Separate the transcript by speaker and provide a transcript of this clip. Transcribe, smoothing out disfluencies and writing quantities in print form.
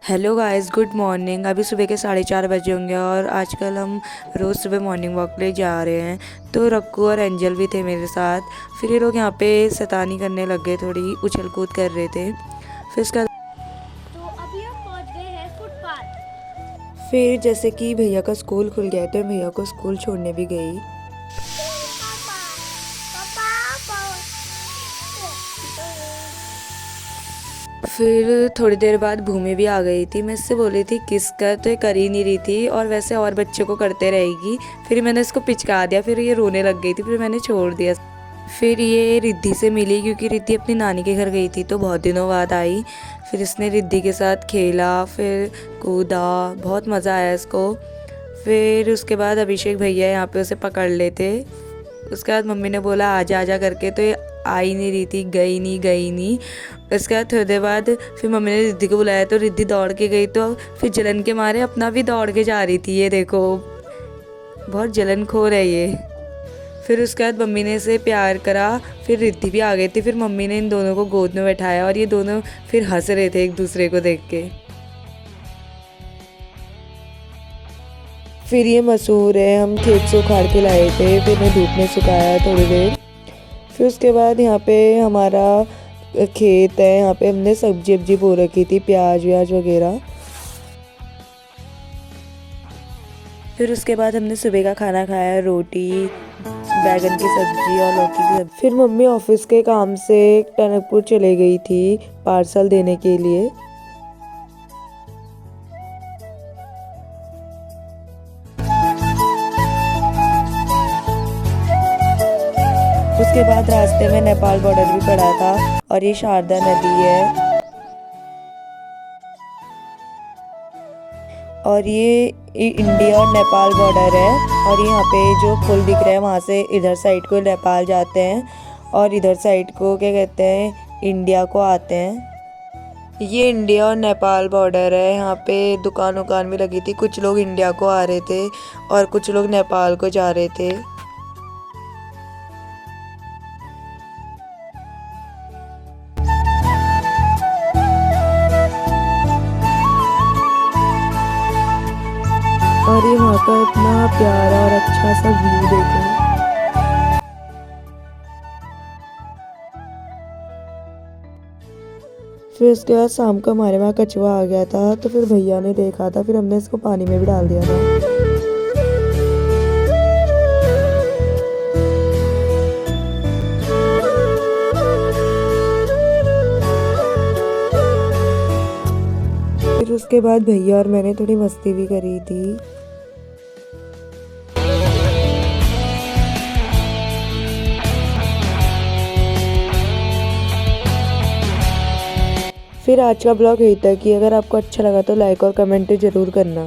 Speaker 1: Hello guys, good morning. अभी सुबह के 4:30 बजे होंगे और आजकल हम रोज़ सुबह मॉर्निंग वॉक पे जा रहे हैं। तो रक्कू और एंजल भी थे मेरे साथ। फिर ये लोग यहाँ पे शैतानी करने लग गए, थोड़ी उछल कूद कर रहे थे। फिर उसका
Speaker 2: तो अभी हम पहुंच गए हैं फुटपाथ।
Speaker 1: फिर जैसे कि भैया का स्कूल खुल गया तो भैया को स्कूल छोड़ने भी गई। फिर थोड़ी देर बाद भूमि भी आ गई थी। मैं इससे बोली थी किस कर, तो ये कर ही नहीं रही थी और वैसे और बच्चों को करते रहेगी। फिर मैंने इसको पिचका दिया, फिर ये रोने लग गई थी, फिर मैंने छोड़ दिया। फिर ये रिद्धि से मिली क्योंकि रिद्धि अपनी नानी के घर गई थी तो बहुत दिनों बाद आई। फिर इसने रिद्धि के साथ खेला, फिर कूदा, बहुत मज़ा आया इसको। फिर उसके बाद अभिषेक भैया यहाँ पे उसे पकड़ लेते। उसके बाद मम्मी ने बोला आजा आजा करके, तो ये आ ही नहीं रही थी, गई नहीं। उसके बाद थोड़ी देर बाद फिर मम्मी ने रिद्धि को बुलाया तो रिद्धि दौड़ के गई, तो फिर जलन के मारे अपना भी दौड़ के जा रही थी। ये देखो, बहुत जलनखोर है ये। फिर उसके बाद मम्मी ने इसे प्यार करा, फिर रिद्धि भी आ गई थी। फिर मम्मी ने इन दोनों को गोद में बैठाया और ये दोनों फिर हंस रहे थे एक दूसरे को देख के। फिर ये मसूर है, हम खेत से उखाड़ के लाए थे, फिर मैं धूप में सुखाया थोड़ी देर। फिर उसके बाद यहाँ पे हमारा खेत है, यहाँ पे हमने सब्जी वब्जी बो रखी थी, प्याज व्याज वगैरह। फिर उसके बाद हमने सुबह का खाना खाया, रोटी, बैगन की सब्जी और लौकी की सब्जी। फिर मम्मी ऑफिस के काम से टनकपुर चले गई थी पार्सल देने के लिए। उसके बाद रास्ते में नेपाल बॉर्डर भी पड़ा था और ये शारदा नदी है और ये इंडिया और नेपाल बॉर्डर है। और यहाँ पे जो पुल दिख रहा है वहाँ से इधर साइड को नेपाल जाते हैं और इधर साइड को क्या कहते हैं, इंडिया को आते हैं। ये इंडिया और नेपाल बॉर्डर है। यहाँ पे दुकान भी लगी थी, कुछ लोग इंडिया को आ रहे थे और कुछ लोग नेपाल को जा रहे थे। और ये वहाँ का इतना प्यारा और अच्छा सा व्यू देखो। फिर उसके बाद शाम को हमारे वहाँ कछुआ आ गया था, तो फिर भैया ने देखा था, फिर हमने इसको पानी में भी डाल दिया था। फिर उसके बाद भैया और मैंने थोड़ी मस्ती भी करी थी। फिर आज का ब्लॉग यही था कि अगर आपको अच्छा लगा तो लाइक और कमेंट जरूर करना।